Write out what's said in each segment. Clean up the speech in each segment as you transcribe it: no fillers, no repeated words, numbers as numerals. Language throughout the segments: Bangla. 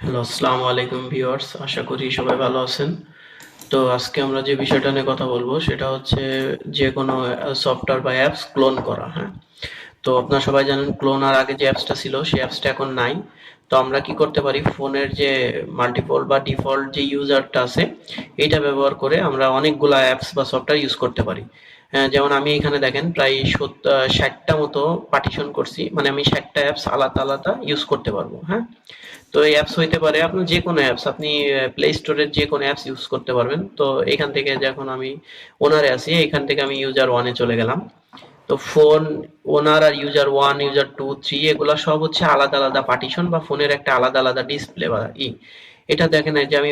হ্যালো, আসসালামু আলাইকুম ভিউয়ার্স। আশা করি সবাই ভালো আছেন। তো আজকে আমরা যে বিষয়টা নিয়ে কথা বলবো সেটা হচ্ছে যে কোনো সফটওয়্যার বা অ্যাপস ক্লোন করা, হ্যাঁ? তো আপনারা সবাই জানেন ক্লোনার আগে যে অ্যাপসটা ছিল সেই অ্যাপসটা এখন নাই। তো আমরা কি করতে পারি, ফোনের যে মাল্টিপল বা ডিফল্ট যে ইউজারটা আছে এটা ব্যবহার করে আমরা অনেকগুলা অ্যাপস বা সফটওয়্যার ইউজ করতে পারি। যেমন আমি এখানে দেখেন প্রায় 60টা মতো পার্টিশন করছি, মানে আমি 60টা অ্যাপস আলাদা আলাদা ইউজ করতে পারবো, হ্যাঁ? তো এই অ্যাপস হইতে পারে আপনার যে কোনো অ্যাপস, আপনি প্লে স্টোরের যে কোনো অ্যাপস ইউজ করতে পারবেন। তো এখান থেকে যখন আমি ওনারে আছি, এখান থেকে আমি ইউজার ওয়ানে চলে গেলাম। তো ফোন ওনার আর user one, user two, three এগুলা সব হচ্ছে আলাদা আলাদা পার্টিশন বা ফোনের একটা আলাদা আলাদা ডিসপ্লে বা এটা দেখেন, এই যে আমি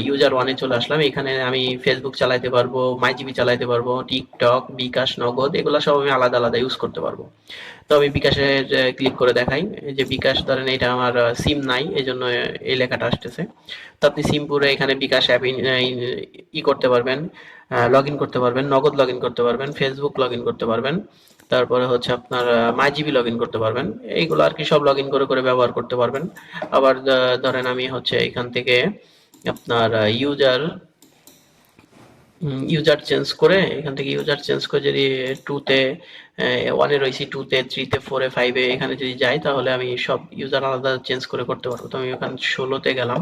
ইউজার ওয়ানে চলে আসলাম, এখানে আমি ফেসবুক চালাইতে পারবো, মাইজিবি চালাইতে পারবো, টিকটক, বিকাশ, নগদ এগুলা সব আমি আলাদা আলাদা ইউজ করতে পারবো। তো আমি বিকাশে ক্লিক করে দেখাই। এই যে বিকাশ, ধরেন এটা আমার সিম নাই, এই জন্য এই লেখাটা আসতেছে। তো আপনি সিম পুরে এখানে বিকাশ অ্যাপ ই করতে পারবেন, লগ ইন করতে পারবেন, নগদ লগ ইন করতে পারবেন, ফেসবুক লগ ইন করতে পারবেন, তারপরে হচ্ছে আপনার মাইজিবি লগ ইন করতে পারবেন। এইগুলো আর কি সব লগ ইন করে করে ব্যবহার করতে পারবেন। আবার ধরেন আমি হচ্ছে এখান থেকে আপনার ইউজার চেঞ্জ করে, এখান থেকে ইউজার চেঞ্জ করে যদি টুতে, ওয়ানে রয়েছি, টুতে, থ্রিতে, ফোরে, ফাইভে এখানে যদি যাই তাহলে আমি সব ইউজার আলাদা চেঞ্জ করে করতে পারবো। তো আমি ওখানে 16তে গেলাম।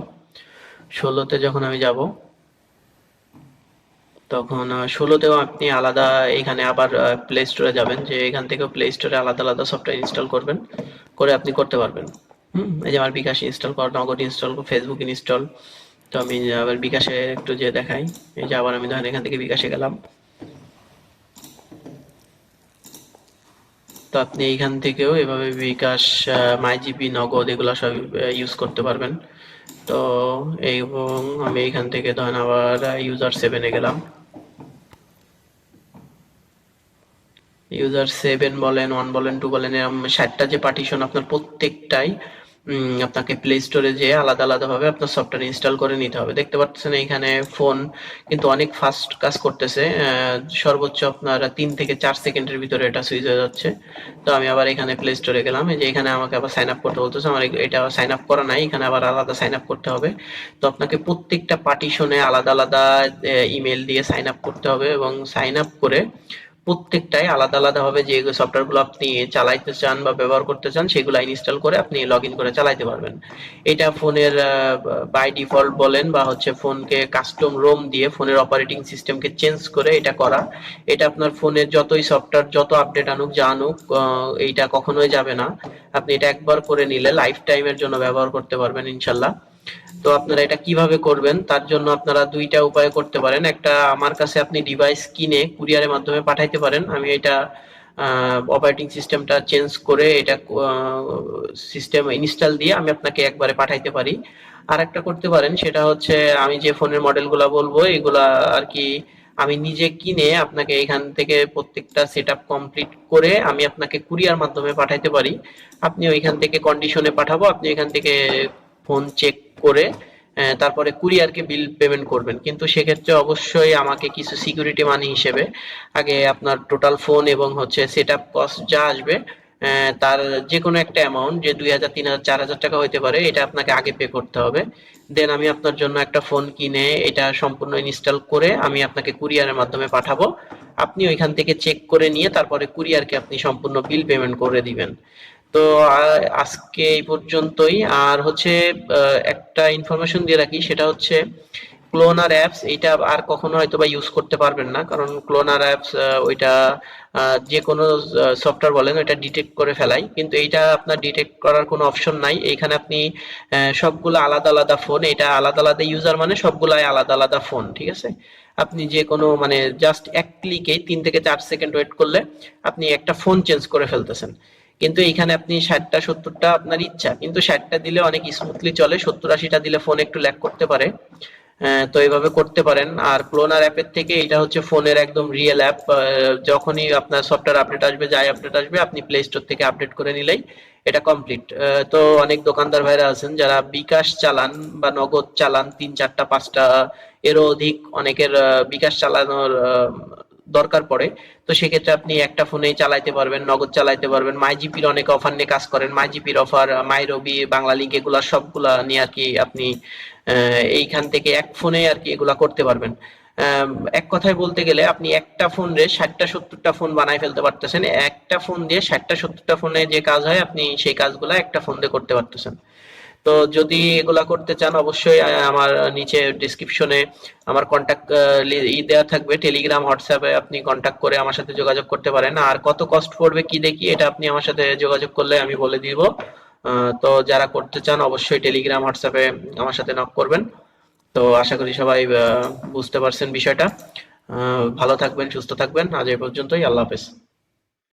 16তে যখন আমি যাব তখন 16তেও আপনি আলাদা এখানে আবার প্লে স্টোরে যাবেন, যে এখান থেকেও প্লে স্টোরে আলাদা আলাদা সফটওয়্যার ইনস্টল করবেন, করে আপনি করতে পারবেন। এই যে আমার বিকাশ ইনস্টল কর, নগদ ইনস্টল, ফেসবুক ইনস্টল। তো আমি আবার বিকাশে একটু যে দেখাই, এই যে আবার আমি ধরেন এখান থেকে বিকাশে গেলাম। তো আপনি এইখান থেকেও এভাবে বিকাশ, মাইজিপি, নগদ এগুলা সব ইউজ করতে পারবেন। তো এবং আমি এইখান থেকে ধরেন আবার ইউজার সেভেনে গেলাম। ইউজার সেভেন বলেন, ওয়ান বলেন, টু বলেন, এরকম 60টা যে পার্টিশন আপনার প্রত্যেকটাই আপনাকে প্লে স্টোরে যেয়ে আলাদা আলাদা ভাবে আপনার সফটওয়্যার ইনস্টল করে নিতে হবে। দেখতে পাচ্ছেন এইখানে ফোন কিন্তু অনেক ফাস্ট কাজ করতেছে, সর্বোচ্চ আপনার 3 থেকে 4 সেকেন্ডের ভিতরে এটা সুইচ হয়ে যাচ্ছে। তো আমি আবার এখানে প্লে স্টোরে গেলাম, এই যে এখানে আমাকে আবার সাইন আপ করতে বলতেছে, আমার এটা সাইন আপ করা নাই, এখানে আবার আলাদা সাইন আপ করতে হবে। তো আপনাকে প্রত্যেকটা পার্টিশনে আলাদা আলাদা ইমেল দিয়ে সাইন আপ করতে হবে, এবং সাইন আপ করে প্রত্যেকটাই আলাদা আলাদা ভাবে যে সফটওয়্যার গুলো আপনি চালাইতে চান বা ব্যবহার করতে চান সেগুলো ইনস্টল করে আপনি লগ ইন করে চালাইতে পারবেন। এটা ফোনের বাই ডিফল্ট বলেন বা হচ্ছে ফোনকে কাস্টম রোম দিয়ে ফোনের অপারেটিং সিস্টেমকে চেঞ্জ করে এটা করা। এটা আপনার ফোনের যতই সফটওয়্যার যত আপডেট আনুক যা আনুক, এইটা কখনোই যাবে না। আপনি এটা একবার করে নিলে লাইফ টাইমের জন্য ব্যবহার করতে পারবেন ইনশাল্লাহ। তো আপনারা এটা কিভাবে করবেন, তার জন্য আপনারা দুইটা উপায় করতে পারেন। একটা, আমার কাছে আপনি ডিভাইস কিনে কুরিয়ারের মাধ্যমে পাঠাইতে পারেন, আমি এটা অপারেটিং সিস্টেমটা চেঞ্জ করে এটা সিস্টেম ইনস্টল দিয়ে আমি আপনাকে একবারে পাঠাইতে পারি। আর একটা করতে পারেন, সেটা হচ্ছে আমি যে ফোনের মডেলগুলা বলবো এগুলা আর কি আমি নিজে কিনে আপনাকে এখান থেকে প্রত্যেকটা সেট আপ কমপ্লিট করে আমি আপনাকে কুরিয়ার মাধ্যমে পাঠাইতে পারি। আপনি ওইখান থেকে কন্ডিশনে পাঠাবো, আপনি এখান থেকে ফোন চেক করে তারপরে কুরিয়ারকে বিল পেমেন্ট করবেন। কিন্তু সেক্ষেত্রে অবশ্যই আমাকে কিছু সিকিউরিটি মানি হিসেবে আগে আপনার টোটাল ফোন এবং হচ্ছে সেট আপ কস্ট যা আসবে, তার যে কোনো একটা অ্যামাউন্ট, যে 2000, 3000, 4000 টাকা হইতে পারে, এটা আপনাকে আগে পে করতে হবে। দেন আমি আপনার জন্য একটা ফোন কিনে এটা সম্পূর্ণ ইনস্টল করে আমি আপনাকে কুরিয়ারের মাধ্যমে পাঠাবো। আপনি ওইখান থেকে চেক করে নিয়ে তারপরে কুরিয়ারকে আপনি সম্পূর্ণ বিল পেমেন্ট করে দিবেন। তো আজকে এই পর্যন্তই। আর হচ্ছে একটা ইনফরমেশন দিয়ে রাখি, সেটা হচ্ছে ক্লোনার অ্যাপস এটা আর কখনো হয়তো বা ইউজ করতে পারবেন না, কারণ ক্লোনার অ্যাপস ওইটা যে কোনো সফটওয়্যার বলেন ওইটা ডিটেক্ট করে ফেলাই, কিন্তু এইটা আপনার ডিটেক্ট করার কোনো অপশন নাই। এইখানে আপনি সবগুলো আলাদা আলাদা ফোন, এটা আলাদা আলাদা ইউজার মানে সবগুলাই আলাদা আলাদা ফোন, ঠিক আছে? আপনি যে কোনো মানে জাস্ট এক ক্লিকে 3 থেকে 4 সেকেন্ড ওয়েট করলে আপনি একটা ফোন চেঞ্জ করে ফেলতেছেন। কিন্তু এইখানে আপনি 60টা 70টা আপনার ইচ্ছা, কিন্তু 60টা দিলে অনেক স্মুথলি চলে, 70 80টা দিলে ফোন একটু ল্যাগ করতে পারে। তো এইভাবে করতে পারেন। আর ক্লোনার অ্যাপের থেকে এটা হচ্ছে ফোনের একদম রিয়েল অ্যাপ, যখনই আপনার সফটওয়্যার আপডেট আসবে, যাই আপডেট আসবে আপনি প্লে স্টোর থেকে আপডেট করে নিলেই এটা কমপ্লিট। তো অনেক দোকানদার ভাইরা আছেন যারা বিকাশ চালান বা নগদ চালান, 3 4টা 5টা এরও অধিক অনেকের বিকাশ চালানোর দরকার পড়ে, তো সেক্ষেত্রে আপনি একটা ফোনেই চালাইতে পারবেন, নগদ চালাইতে পারবেন। মাইজিপির অনেক অফার নিয়ে কাজ করেন, মাইজিপির অফার, মাইরবি, বাংলা লিংক, এগুলা সবগুলা নিয়ে আর কি আপনি এইখান থেকে এক ফোনে আর কি এগুলা করতে পারবেন। এক কথায় বলতে গেলে আপনি একটা ফোন রে 60টা 70টা ফোন বানাই ফেলতে পারতেছেন। একটা ফোন দিয়ে 60টা 70টা ফোনে যে কাজ হয় আপনি সেই কাজগুলা একটা ফোন দিয়ে করতে পারতেছেন। তো যদি এগুলা করতে চান অবশ্যই আমার নিচে ডিসক্রিপশনে আমার কন্ট্যাক্ট দেওয়া থাকবে, টেলিগ্রাম, হোয়াটসঅ্যাপে আপনি কন্ট্যাক্ট করে আমার সাথে যোগাযোগ করতে পারেন। আর কত কস্ট পড়বে কি দেখি এটা আপনি আমার সাথে যোগাযোগ করলে আমি বলে দিব। তো যারা করতে চান অবশ্যই টেলিগ্রাম, হোয়াটসঅ্যাপে আমার সাথে নক করবেন। তো আশা করি সবাই বুঝতে পারছেন বিষয়টা। ভালো থাকবেন, সুস্থ থাকবেন। আজ এই পর্যন্তই। আল্লাহ হাফেজ।